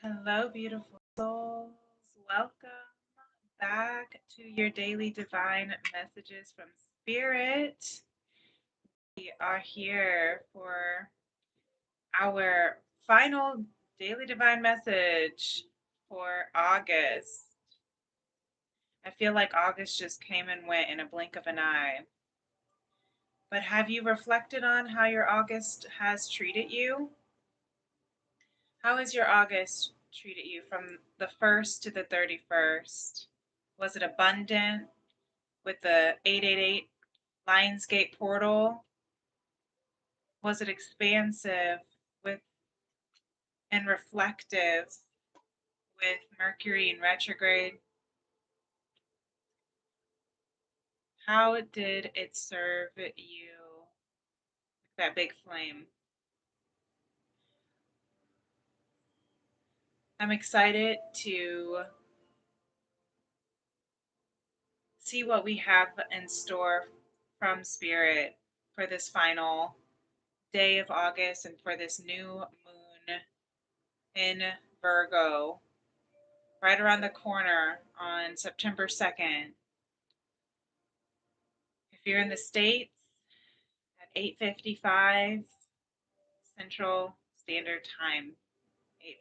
Hello, beautiful souls. Welcome back to your daily divine messages from Spirit. We are here for our final daily divine message for August. I feel like August just came and went in a blink of an eye. But have you reflected on how your August has treated you? How has your August treated you from the 1st to the 31st? Was it abundant with the 888 Lionsgate portal? Was it expansive with and reflective with Mercury in retrograde? How did it serve you? That big flame. I'm excited to see what we have in store from Spirit for this final day of August and for this new moon in Virgo, right around the corner on September 2nd. If you're in the States, at 8:55 Central Standard Time,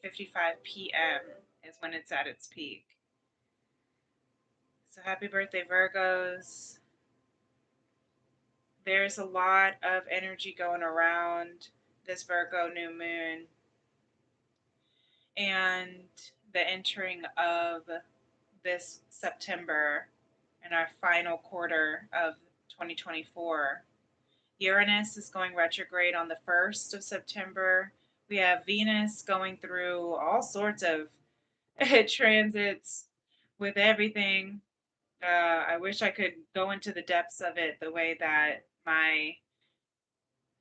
8:55 p.m. is when it's at its peak. So happy birthday, Virgos. There's a lot of energy going around this Virgo new moon and the entering of this September and our final quarter of 2024. Uranus is going retrograde on the 1st of September. We have Venus going through all sorts of transits with everything. I wish I could go into the depths of it the way that my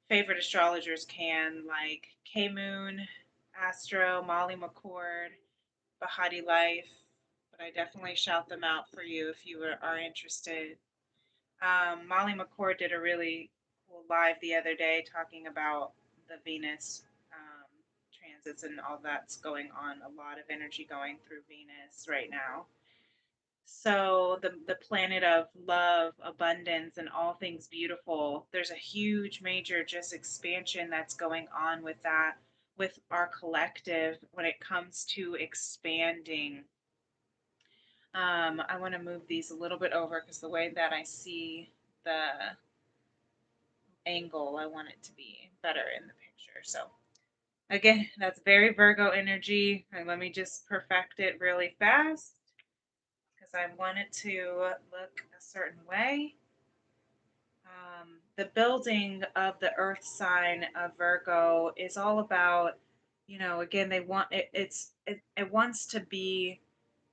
favorite astrologers can, like K Moon, Astro, Molly McCord, Bahati Life, but I definitely shout them out for you if you are interested. Molly McCord did a really cool live the other day talking about the Venus transits and all that's going on. A lot of energy going through Venus right now. So the planet of love, abundance, and all things beautiful. There's a huge, major just expansion that's going on with that, with our collective when it comes to expanding. I want to move these a little bit over because the way that I see the angle, I want it to be better in the picture. So again, that's very Virgo energy. And let me just perfect it really fast because I want it to look a certain way. The building of the earth sign of Virgo is all about, again, they want it, it wants to be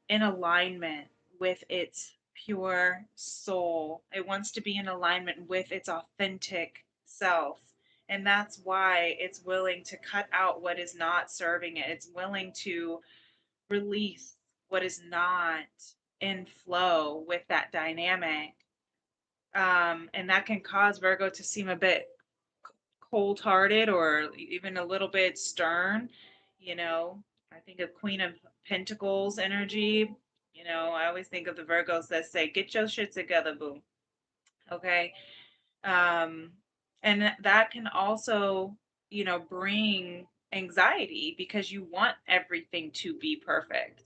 in alignment with its pure soul. It wants to be in alignment with its authentic self. And that's why it's willing to cut out what is not serving it. It's willing to release what is not in flow with that dynamic. And that can cause Virgo to seem a bit cold hearted or even a little bit stern. You know, I think of Queen of Pentacles energy. I always think of the Virgos that say, get your shit together, boo. Okay. Um, and that can also, bring anxiety because you want everything to be perfect.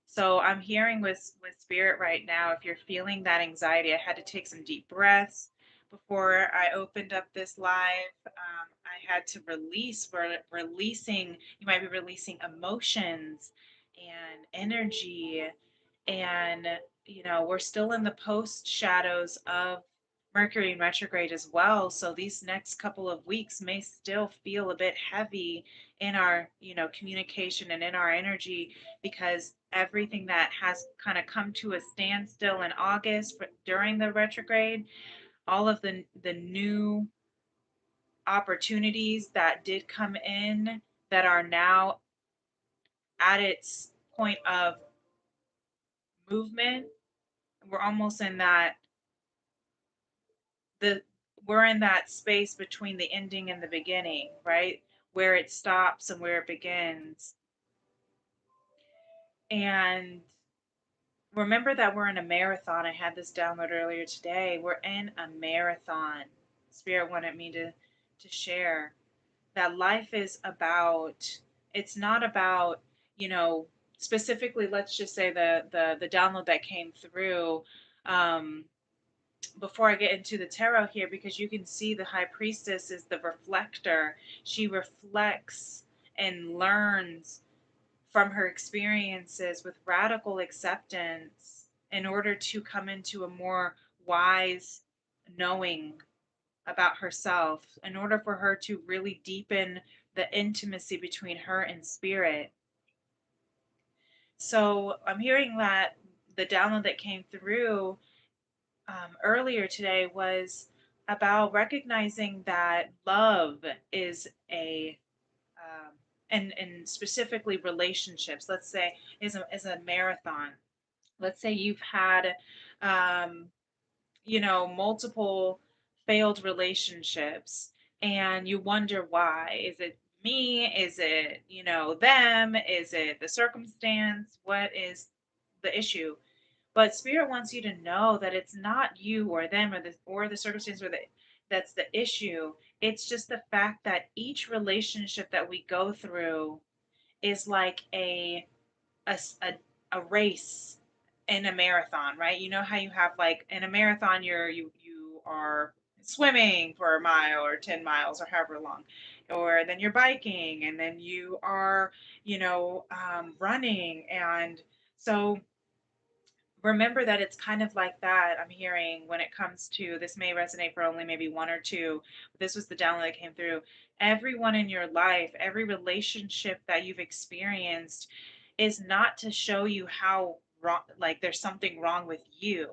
So I'm hearing with spirit right now, if you're feeling that anxiety, I had to take some deep breaths before I opened up this live. I had to release. We're releasing. You might be releasing emotions and energy, and we're still in the post shadows of Mercury in retrograde as well. So these next couple of weeks may still feel a bit heavy in our, communication and in our energy because everything that has kind of come to a standstill in August during the retrograde, all of the new opportunities that did come in that are now at its point of movement, we're almost in that the we're in that space between the ending and the beginning, right? Where it stops and where it begins. And remember that we're in a marathon. I had this download earlier today. We're in a marathon. Spirit wanted me to share that life is about, it's not about, you know, specifically, let's just say the download that came through, um, before I get into the tarot here, because you can see the high priestess is the reflector. She reflects and learns from her experiences with radical acceptance in order to come into a more wise knowing about herself, in order for her to really deepen the intimacy between her and spirit. So I'm hearing that the download that came through earlier today was about recognizing that love is a and specifically relationships, let's say, is a marathon. Let's say you've had um, multiple failed relationships, and you wonder why. Is it me? Is it, them? Is it the circumstance? What is the issue? But spirit wants you to know that it's not you or them or the circumstance that's the issue. It's just the fact that each relationship that we go through is like a, a, a race in a marathon, right? You know how you have, like, in a marathon, you are swimming for a mile or 10 miles or however long, or then you're biking, and then you are, running. And so remember that it's kind of like that. I'm hearing, when it comes to this, may resonate for only maybe one or two, but this was the download that came through. Everyone in your life, every relationship that you've experienced is not to show you how wrong, like there's something wrong with you,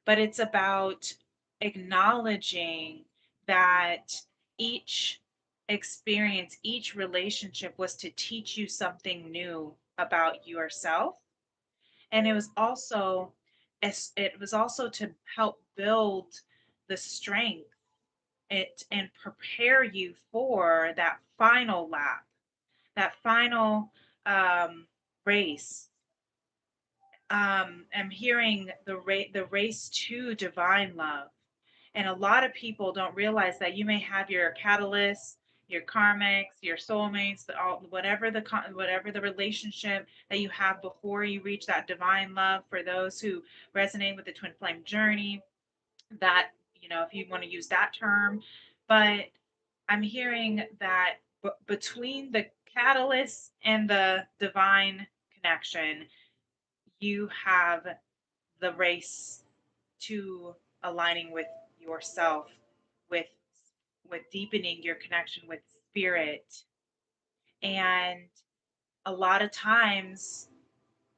but it's about acknowledging that each experience, each relationship was to teach you something new about yourself. And it was also to help build the strength and prepare you for that final lap, that final race. I'm hearing the race to divine love. And a lot of people don't realize that you may have your catalysts, your karmics, your soulmates, whatever the relationship that you have before you reach that divine love. For those who resonate with the twin flame journey, that, if you want to use that term. But I'm hearing that between the catalyst and the divine connection, you have the race to aligning with yourself, with deepening your connection with spirit. And a lot of times,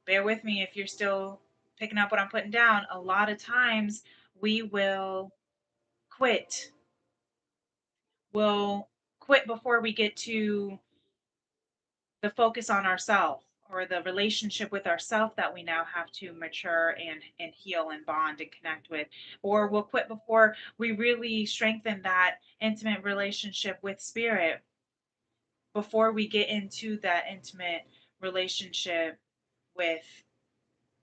bear with me if you're still picking up what I'm putting down, a lot of times we will quit. We'll quit before we get to the focus on ourself, or the relationship with ourself that we now have to mature and heal and bond and connect with. Or we'll quit before we really strengthen that intimate relationship with spirit, before we get into that intimate relationship with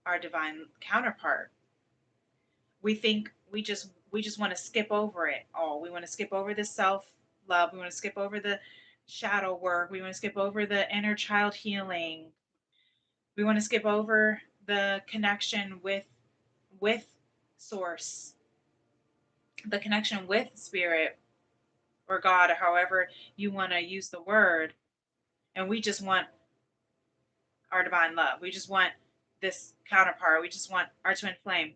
our divine counterpart. We think we just want to skip over it all. We want to skip over the self love. We want to skip over the shadow work. We want to skip over the inner child healing. We want to skip over the connection with source, the connection with spirit or God, or however you want to use the word. And we just want our divine love. We just want this counterpart. We just want our twin flame.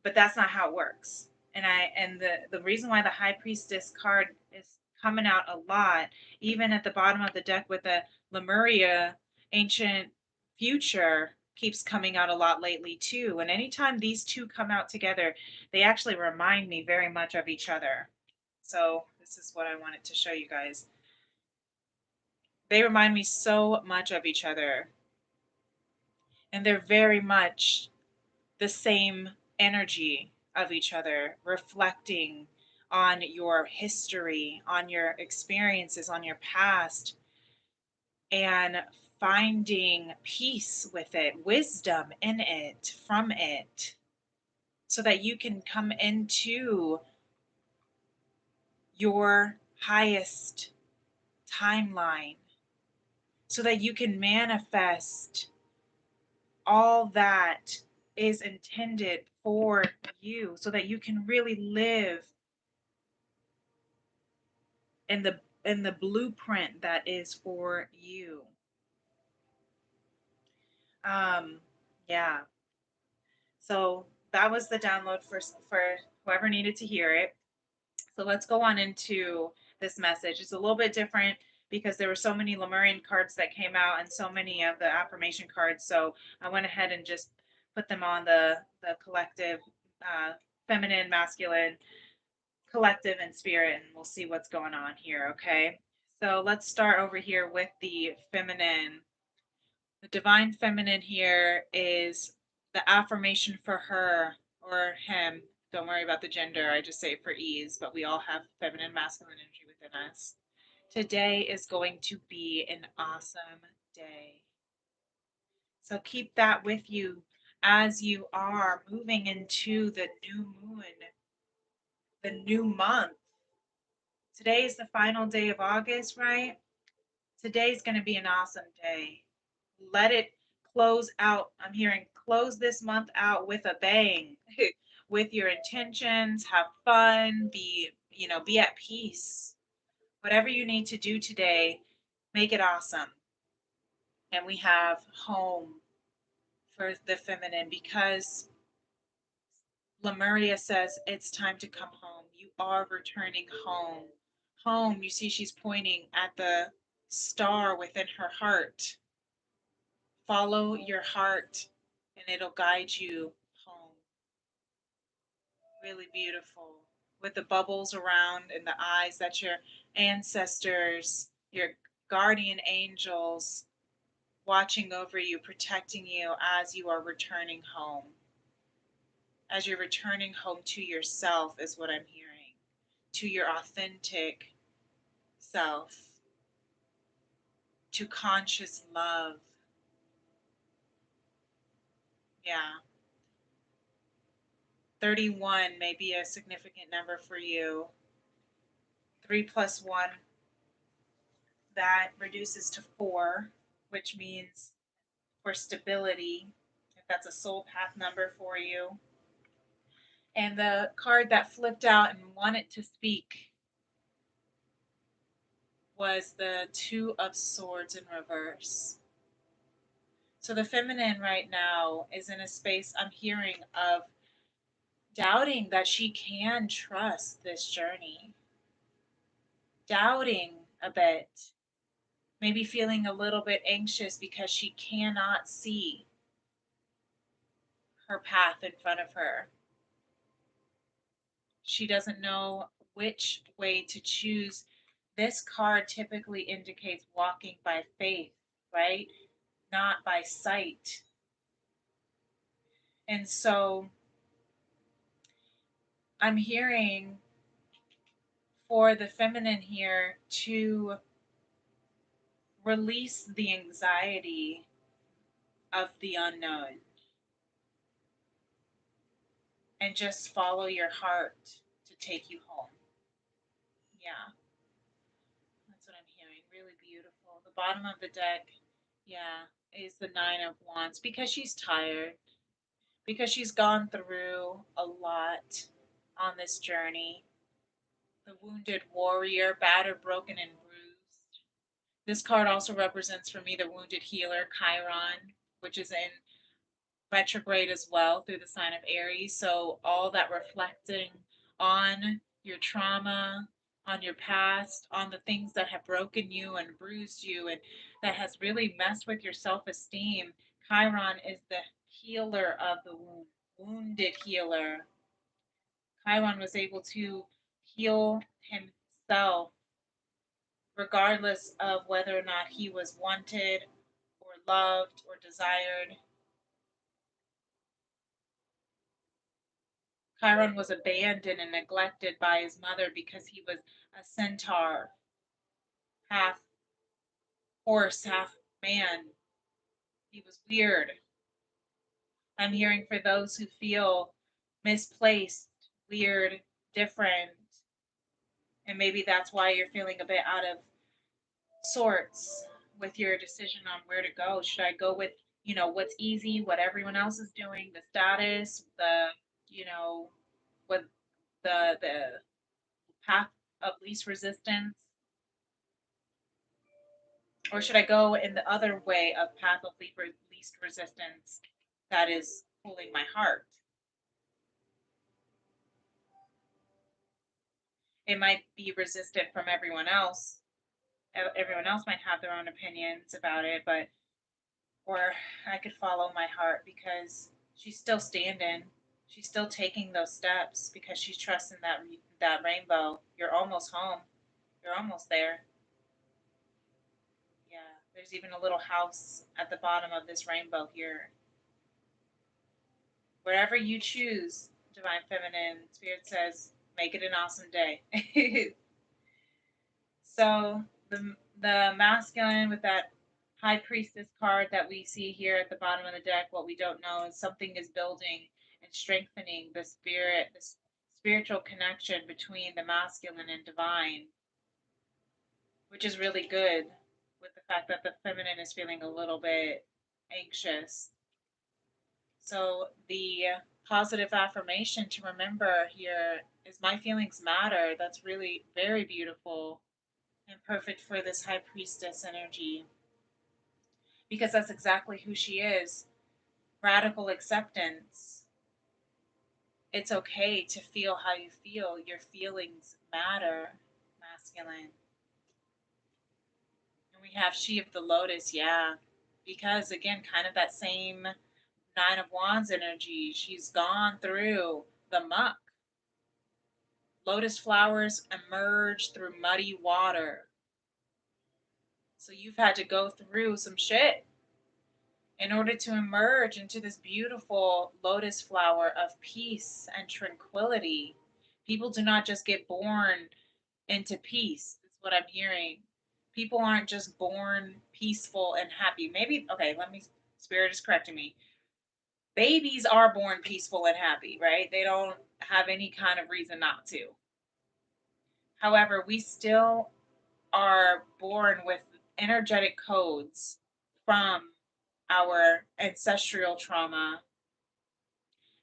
But that's not how it works. And the reason why the high priestess card is coming out a lot, even at the bottom of the deck with the Lemuria ancient future, keeps coming out a lot lately too. And anytime these two come out together, they actually remind me very much of each other. So this is what I wanted to show you guys. They remind me so much of each other, and they're very much the same energy of each other, reflecting on your history, on your experiences, on your past, and finding peace with it, wisdom in it, from it, so that you can come into your highest timeline, so that you can manifest all that is intended for you, so that you can really live in the blueprint that is for you. Um, yeah. So that was the download for whoever needed to hear it. So let's go on into this message. It's a little bit different because there were so many Lemurian cards that came out and so many of the affirmation cards. So I went ahead and just put them on the collective, feminine, masculine, collective, and spirit, and we'll see what's going on here. Okay. So let's start over here with the feminine. The divine feminine here is the affirmation for her or him. Don't worry about the gender, I just say it for ease, but we all have feminine, masculine energy within us. Today is going to be an awesome day. So keep that with you as you are moving into the new moon, the new month. Today is the final day of August, right? Today's going to be an awesome day. Let it close out. I'm hearing close this month out with a bang, with your intentions, have fun, be at peace. Whatever you need to do today, make it awesome. And we have home for the feminine because Lemuria says it's time to come home. You are returning home. Home, you see, she's pointing at the star within her heart. Follow your heart and it'll guide you home. Really beautiful. With the bubbles around and the eyes, that's your ancestors, your guardian angels watching over you, protecting you as you are returning home. As you're returning home to yourself, is what I'm hearing. To your authentic self, to conscious love. Yeah. 31 may be a significant number for you. 3 plus 1, that reduces to 4, which means for stability, if that's a soul path number for you. And the card that flipped out and wanted to speak was the 2 of Swords in reverse. So the feminine right now is in a space, I'm hearing, of doubting that she can trust this journey, doubting a bit, maybe feeling a little bit anxious because she cannot see her path in front of her. She doesn't know which way to choose. This card typically indicates walking by faith, right? Not by sight. And so I'm hearing for the feminine here to release the anxiety of the unknown and just follow your heart to take you home. Yeah, that's what I'm hearing. Really beautiful. The bottom of the deck, yeah, is the 9 of Wands because she's tired, because she's gone through a lot on this journey. The wounded warrior, battered, broken, and bruised. This card also represents for me the wounded healer, Chiron, which is in retrograde as well through the sign of Aries. So all that reflecting on your trauma, on your past, on the things that have broken you and bruised you and that has really messed with your self-esteem. Chiron is the healer of the wounded healer. Chiron was able to heal himself regardless of whether or not he was wanted or loved or desired. Chiron was abandoned and neglected by his mother because he was a centaur, half horse, half Man, he was weird. I'm hearing for those who feel misplaced, weird, different, and maybe that's why you're feeling a bit out of sorts with your decision on where to go. Should I go with, what's easy, what everyone else is doing, the status, you know, what the path of least resistance, or should I go in the other way of path of least resistance that is pulling my heart? It might be resistant from everyone else. Everyone else might have their own opinions about it, but or I could follow my heart because she's still standing. She's still taking those steps because she's trusting that rainbow. You're almost home. You're almost there. Yeah. There's even a little house at the bottom of this rainbow here. Wherever you choose, Divine Feminine, Spirit says, make it an awesome day. So the masculine with that high priestess card that we see here at the bottom of the deck, what we don't know is something is building and strengthening the spirit, the spiritual connection between the masculine and divine, which is really good with the fact that the feminine is feeling a little bit anxious. So the positive affirmation to remember here is my feelings matter. That's really very beautiful and perfect for this high priestess energy because that's exactly who she is. Radical acceptance. It's okay to feel how you feel. Your feelings matter, masculine. And we have she of the lotus, yeah. Because again, kind of that same Nine of Wands energy. She's gone through the muck. Lotus flowers emerge through muddy water. So you've had to go through some shit in order to emerge into this beautiful lotus flower of peace and tranquility. People do not just get born into peace, is what I'm hearing. People aren't just born peaceful and happy. Maybe, okay, Spirit is correcting me. Babies are born peaceful and happy, right? They don't have any kind of reason not to. However, we still are born with energetic codes from our ancestral trauma,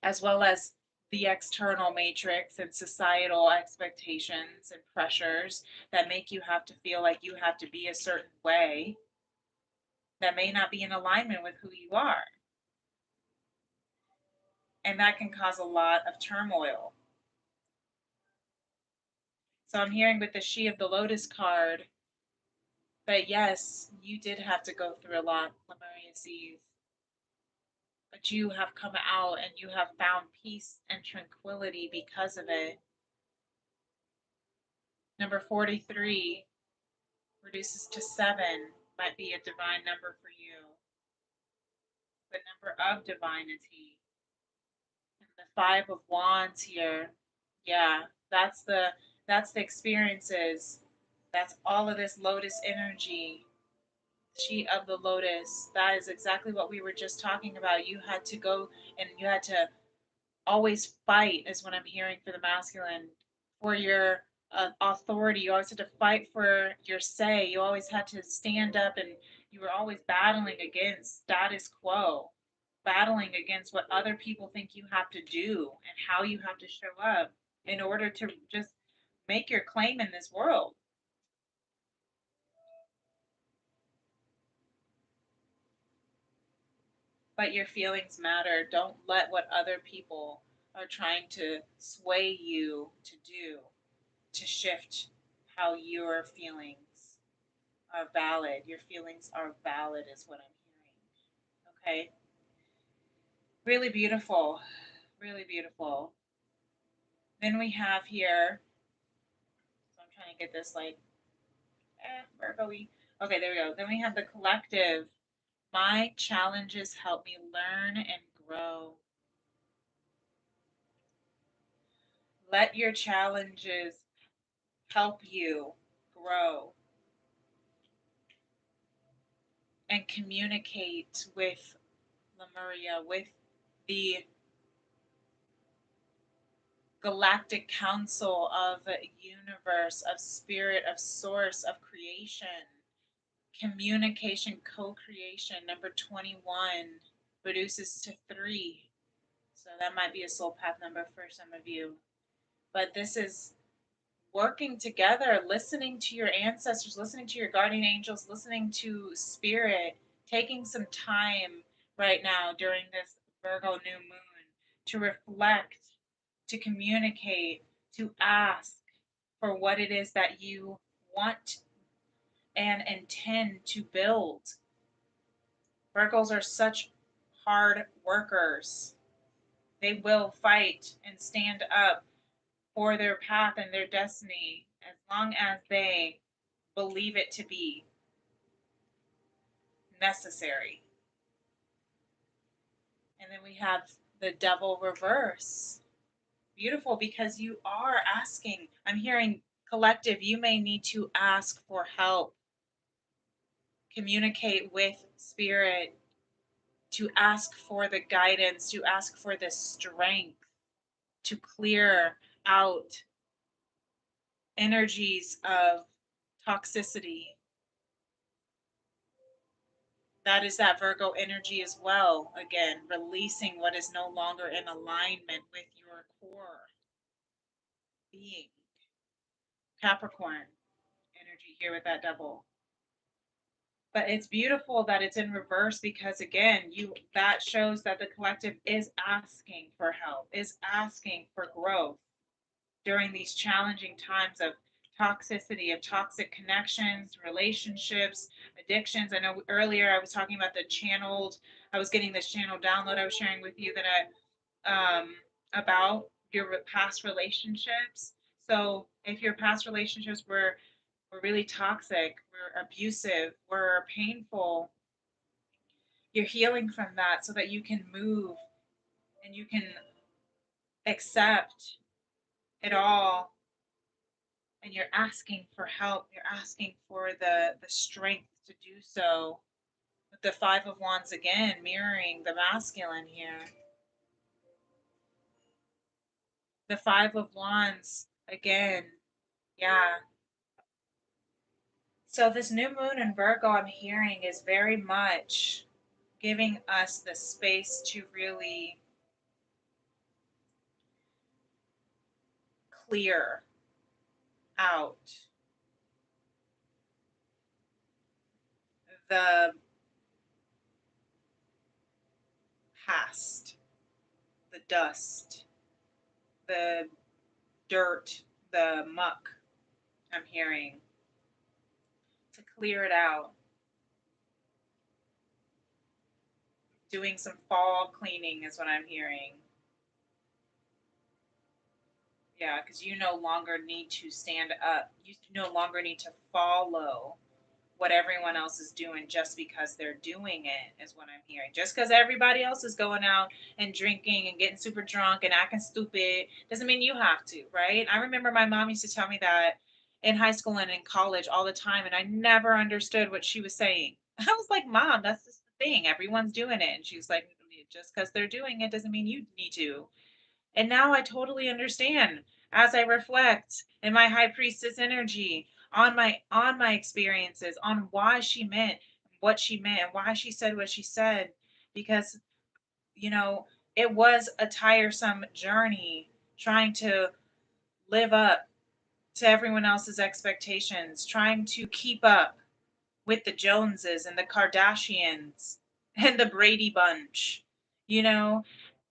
as well as the external matrix and societal expectations and pressures that make you have to feel like you have to be a certain way that may not be in alignment with who you are. And that can cause a lot of turmoil. So I'm hearing with the She of the Lotus card that yes, you did have to go through a lot, Lemuria sees, but you have come out and you have found peace and tranquility because of it. Number 43 reduces to 7, might be a divine number for you. The number of divinity. And the 5 of Wands here. Yeah, that's the experiences. That's all of this lotus energy. She of the lotus. That is exactly what we were just talking about. You had to go and you had to always fight, is what I'm hearing for the masculine, for your authority. You always had to fight for your say. You always had to stand up, and you were always battling against status quo, battling against what other people think you have to do and how you have to show up in order to just make your claim in this world. But your feelings matter. Don't let what other people are trying to sway you to do to shift how your feelings are valid. Your feelings are valid, is what I'm hearing. Okay? Really beautiful. Really beautiful. Then we have here, so I'm trying to get this like, Virgo. Okay, there we go. Then we have the collective. My challenges help me learn and grow. Let your challenges help you grow. and communicate with Lemuria, with the galactic council of universe, of spirit, of source, of creation. Communication, co-creation, number 21 reduces to 3. So that might be a soul path number for some of you. But this is working together, listening to your ancestors, listening to your guardian angels, listening to spirit, taking some time right now during this Virgo new moon to reflect, to communicate, to ask for what it is that you want and intend to build. Virgos are such hard workers. They will fight and stand up for their path and their destiny as long as they believe it to be necessary. And then we have the devil reverse. Beautiful, because you are asking. I'm hearing collective, you may need to ask for help, communicate with spirit, to ask for the guidance, to ask for the strength to clear out energies of toxicity. That is that Virgo energy as well. Again, releasing what is no longer in alignment with your core being. Capricorn energy here with that double. But it's beautiful that it's in reverse, because again, you that shows that the collective is asking for help, is asking for growth during these challenging times of toxicity, of toxic connections, relationships, addictions. I know earlier I was talking about I was getting this channel download I was sharing with you that about your past relationships. So if your past relationships were really toxic, were abusive, were painful, you're healing from that so that you can move and you can accept it all, and you're asking for help, you're asking for the strength to do so. With the 5 of Wands again mirroring the masculine here, the 5 of Wands again, yeah. So this new moon in Virgo, I'm hearing, is very much giving us the space to really clear out the past, the dust, the dirt, the muck. I'm hearing, to clear it out, doing some fall cleaning is what I'm hearing. Yeah, because you no longer need to stand up. You no longer need to follow what everyone else is doing just because they're doing it, is what I'm hearing. Just because everybody else is going out and drinking and getting super drunk and acting stupid doesn't mean you have to, right? I remember my mom used to tell me that in high school and in college all the time, and I never understood what she was saying. I was like, Mom, that's just the thing. Everyone's doing it. And she was like, just because they're doing it doesn't mean you need to. And now I totally understand as I reflect in my high priestess energy on my experiences, on why she meant what she meant and why she said what she said. Because, you know, it was a tiresome journey trying to live up to everyone else's expectations, trying to keep up with the Joneses and the Kardashians and the Brady Bunch, you know,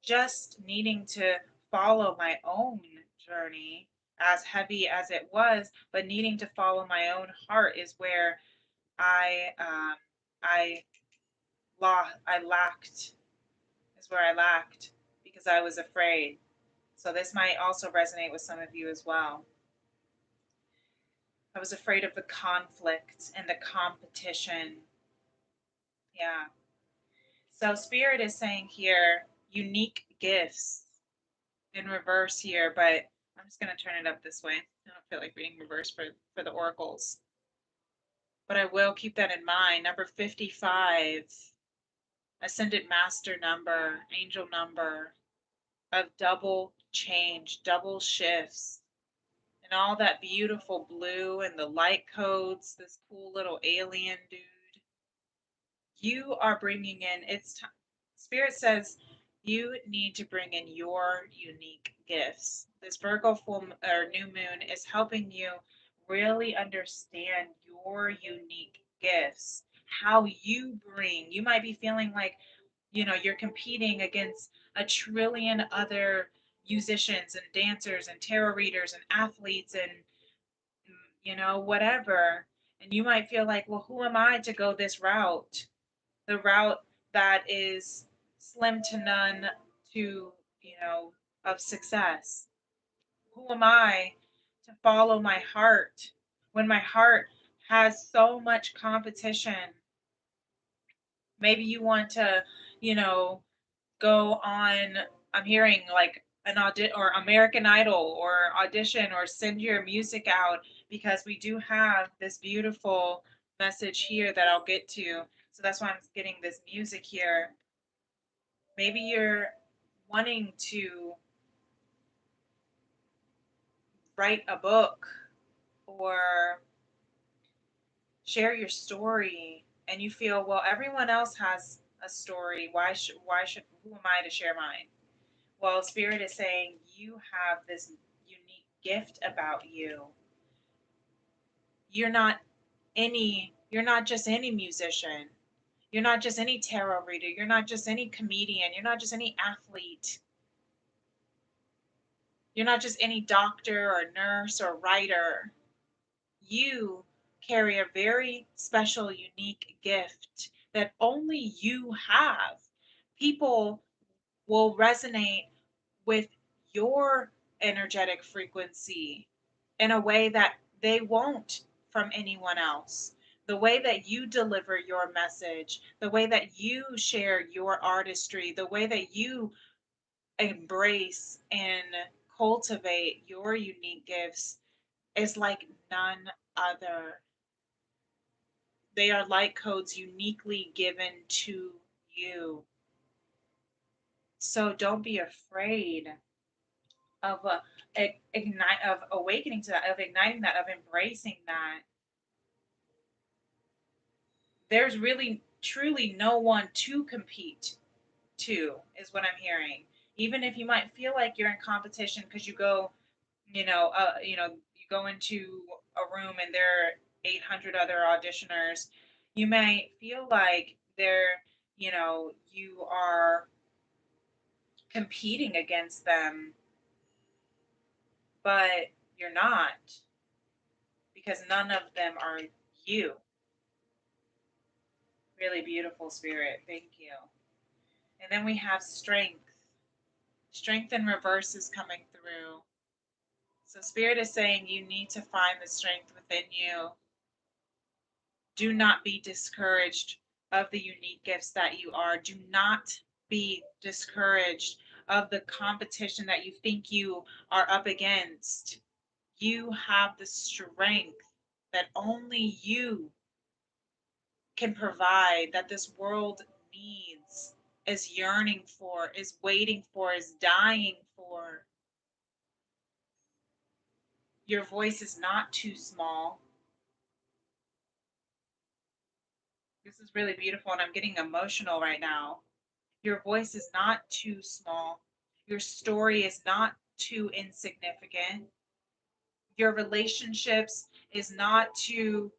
just needing to follow my own journey, as heavy as it was, but needing to follow my own heart is where I I I lacked, is where I lacked, because I was afraid. So this might also resonate with some of you as well. I was afraid of the conflict and the competition. Yeah. So Spirit is saying here unique gifts in reverse here, but I'm just going to turn it up this way. I don't feel like reading reverse for the oracles. but I will keep that in mind. Number 55, ascended master number, angel number of double change, double shifts, and all that beautiful blue and the light codes, this cool little alien dude. You are bringing in, Spirit says you need to bring in your unique gifts. This Virgo full or new moon is helping you really understand your unique gifts, how you bring. You might be feeling like, you're competing against a trillion other musicians and dancers and tarot readers and athletes and, whatever. And you might feel like, well, who am I to go this route? The route that is slim to none to, of success. Who am I to follow my heart when my heart has so much competition? Maybe you want to, you know, go on, I'm hearing like an audit or American Idol or audition or send your music out, because we do have this beautiful message here that I'll get to. So that's why I'm getting this music here. Maybe you're wanting to write a book or share your story, and you feel, well, everyone else has a story. Why should who am I to share mine? Well, Spirit is saying you have this unique gift about you. You're not just any musician. You're not just any tarot reader. You're not just any comedian. You're not just any athlete. You're not just any doctor or nurse or writer. You carry a very special, unique gift that only you have. People will resonate with your energetic frequency in a way that they won't from anyone else. The way that you deliver your message, the way that you share your artistry, the way that you embrace and cultivate your unique gifts is like none other. They are light codes uniquely given to you. So don't be afraid of ignite of awakening to that, of igniting that, of embracing that. There's really truly no one to compete to, is what I'm hearing. Even if you might feel like you're in competition because you go into a room and there are 800 other auditioners, you may feel like you are competing against them, but you're not, because none of them are you. Really beautiful, Spirit. Thank you. And then we have strength. Strength in reverse is coming through. So, Spirit is saying you need to find the strength within you. Do not be discouraged of the unique gifts that you are. Do not be discouraged of the competition that you think you are up against. You have the strength that only you can provide, that this world needs, is yearning for, is waiting for, is dying for. Your voice is not too small. This is really beautiful, and I'm getting emotional right now. Your voice is not too small. Your story is not too insignificant. Your relationships is not too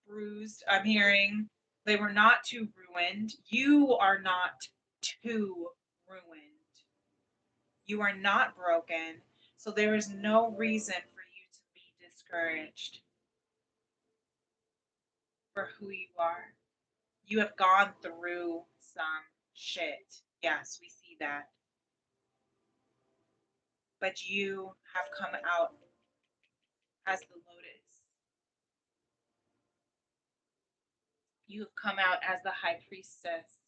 bruised. I'm hearing they were not too ruined. You are not too ruined. You are not broken. So there is no reason for you to be discouraged for who you are. You have gone through some shit. Yes, we see that. But you have come out as the lotus. You have come out as the high priestess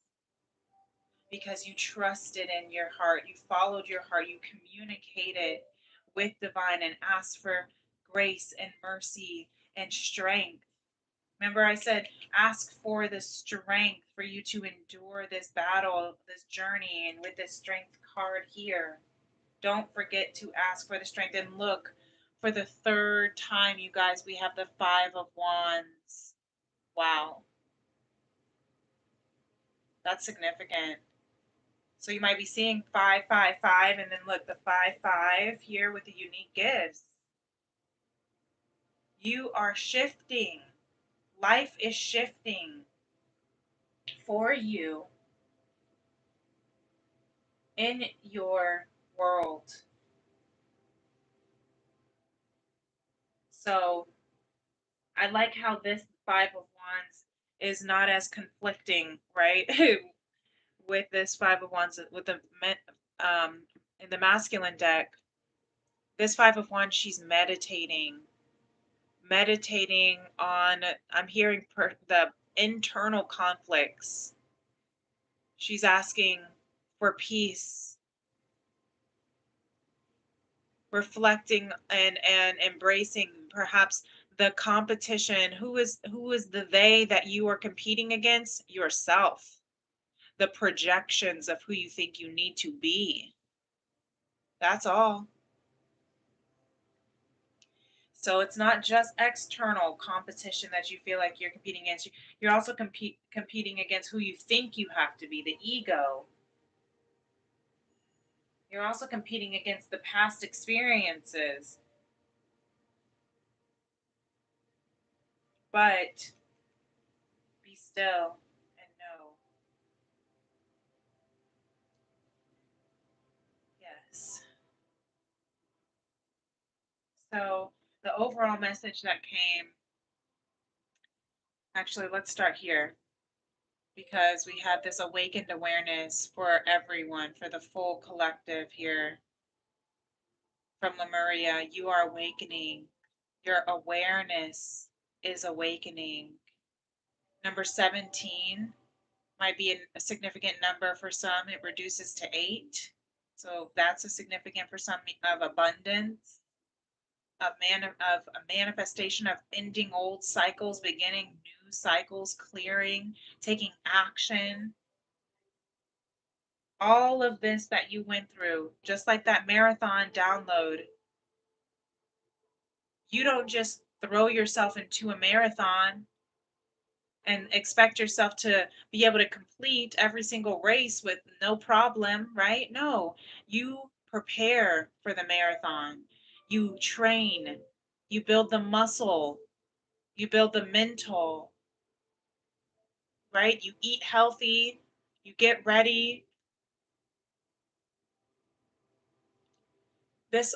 because you trusted in your heart. You followed your heart. You communicated with divine and asked for grace and mercy and strength. Remember, I said, ask for the strength for you to endure this battle, this journey, and with this strength card here. Don't forget to ask for the strength. And look, for the third time, you guys, we have the Five of Wands. Wow, that's significant. So you might be seeing 555, and then look, the 5 5 here with the unique gifts. You are shifting. Life is shifting for you in your world. So I like how this Five of Wands is not as conflicting, right? With this Five of Wands, with the in the masculine deck, this Five of Wands, she's meditating on. I'm hearing the internal conflicts. She's asking for peace, reflecting and embracing perhaps the competition. Who is the they that you are competing against? Yourself. The projections of who you think you need to be. That's all. So it's not just external competition that you feel like you're competing against. You're also competing against who you think you have to be, the ego. You're also competing against the past experiences. But be still and know. Yes. So the overall message that came, actually, let's start here because we have this awakened awareness for everyone, for the full collective here. From Lemuria, you are awakening. Your awareness is awakening. Number 17 might be a significant number for some. It reduces to 8. So that's a significant for some of abundance, of a manifestation of ending old cycles, beginning new cycles, clearing, taking action. All of this that you went through, just like that marathon download, you don't just throw yourself into a marathon and expect yourself to be able to complete every single race with no problem, right? No, you prepare for the marathon, you train, you build the muscle, you build the mental, right? You eat healthy, you get ready. This,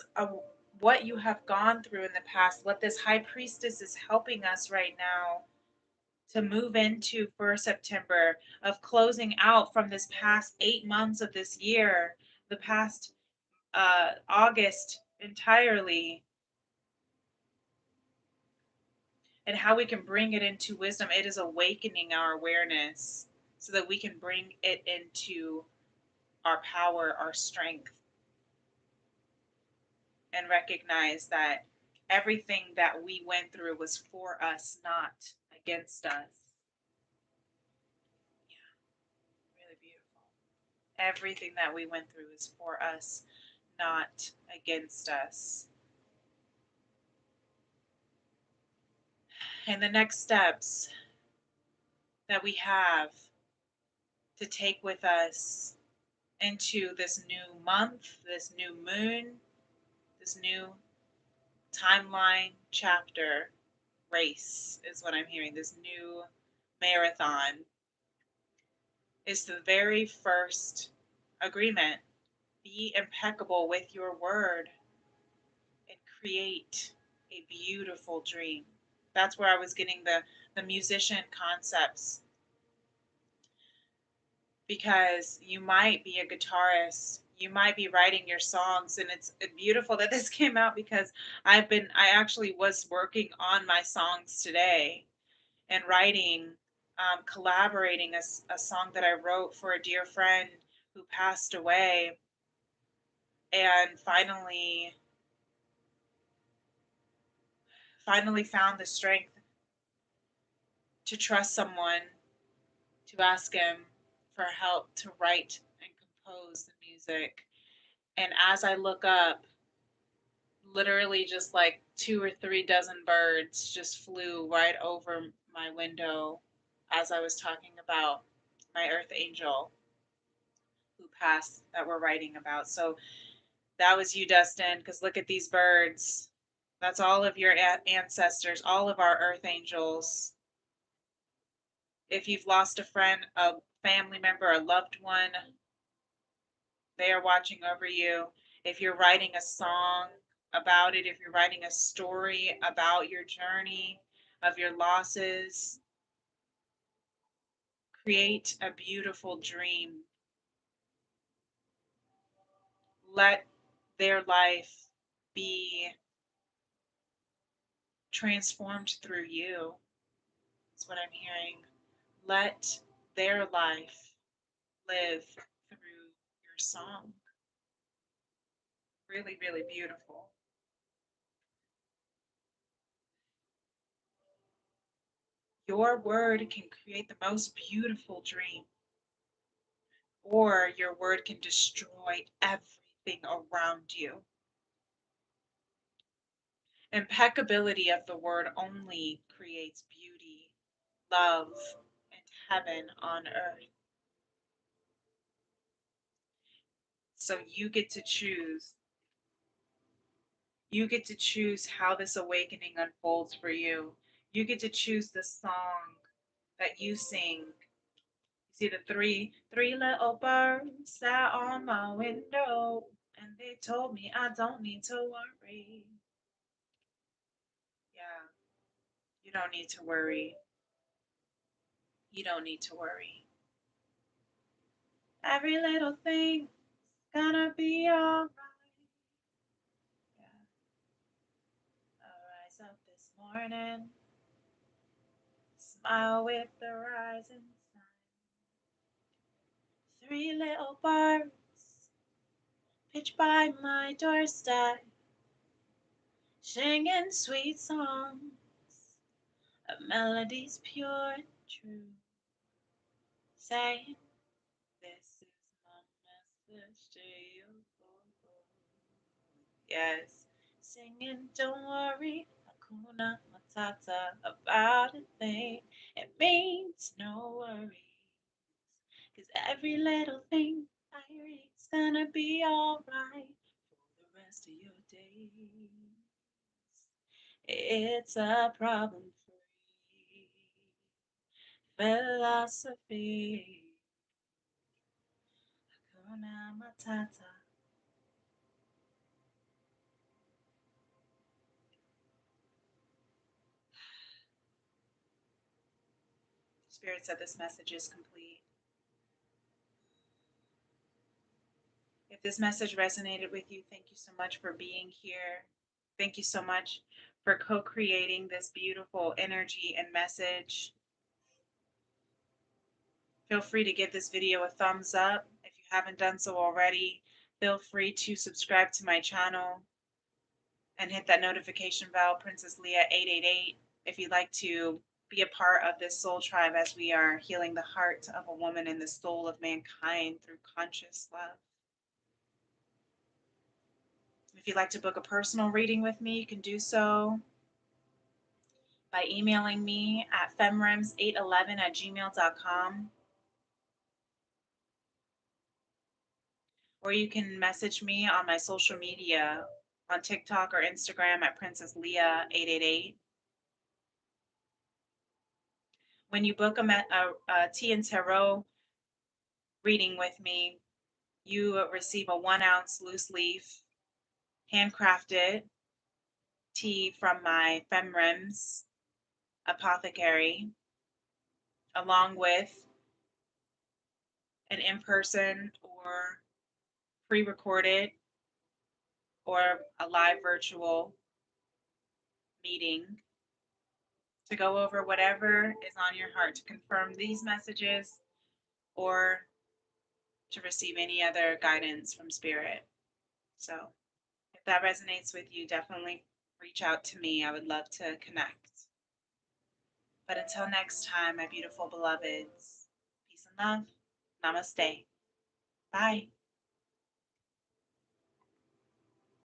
what you have gone through in the past, what this high priestess is helping us right now to move into for September, of closing out from this past 8 months of this year, the past August entirely, and how we can bring it into wisdom. It is awakening our awareness so that we can bring it into our power, our strength, and recognize that everything that we went through was for us, not against us. Yeah, really beautiful. Everything that we went through is for us, not against us. And the next steps that we have to take with us into this new month, this new moon, this new timeline chapter race is what I'm hearing, this new marathon, is the very first agreement. Be impeccable with your word and create a beautiful dream. That's where I was getting the musician concepts, because you might be a guitarist, you might be writing your songs, and it's beautiful that this came out because I actually was working on my songs today and writing, collaborating a song that I wrote for a dear friend who passed away, and finally found the strength to trust someone, to ask him for help to write and compose the music. And as I look up, literally just like 2 or 3 dozen birds just flew right over my window as I was talking about my earth angel who passed that we're writing about. So that was you, Dustin, because look at these birds. That's all of your ancestors, all of our earth angels. If you've lost a friend, a family member, a loved one, they are watching over you. If you're writing a song about it, if you're writing a story about your journey, of your losses, create a beautiful dream. Let their life be transformed through you. That's what I'm hearing. Let their life live through your song. Really, really beautiful. Your word can create the most beautiful dream, or your word can destroy everything around you. Impeccability of the word only creates beauty, love, and heaven on earth. So you get to choose. You get to choose how this awakening unfolds for you. You get to choose the song that you sing. See the three little birds sat on my window, and they told me I don't need to worry. Yeah, you don't need to worry. You don't need to worry. Every little thing's gonna be alright. Yeah. I rise up this morning, smile with the rising sun. Three little birds pitch by my doorstep, singing sweet songs, a melody's pure and true, saying, "This is my message to you." Yes, singing, "Don't worry, Hakuna Matata about a thing. It means no worries, 'cause every little thing I read's gonna be alright for the rest of your days. It's a problem-free philosophy. Hakuna Matata." Spirit said this message is complete. If this message resonated with you, thank you so much for being here. Thank you so much for co creating this beautiful energy and message. Feel free to give this video a thumbs up. If you haven't done so already, feel free to subscribe to my channel and hit that notification bell, Princess Leah 888, if you'd like to be a part of this soul tribe as we are healing the heart of a woman and the soul of mankind through conscious love. If you'd like to book a personal reading with me, you can do so by emailing me at femrems811@gmail.com, or you can message me on my social media on TikTok or Instagram at Princess Leah 888. When you book a tea and tarot reading with me, you receive a 1 ounce loose leaf, handcrafted tea from my Femrems apothecary, along with an in person or pre recorded or a live virtual meeting to go over whatever is on your heart, to confirm these messages or to receive any other guidance from spirit. So if that resonates with you, definitely reach out to me. I would love to connect. But until next time, my beautiful beloveds, peace and love. Namaste. Bye.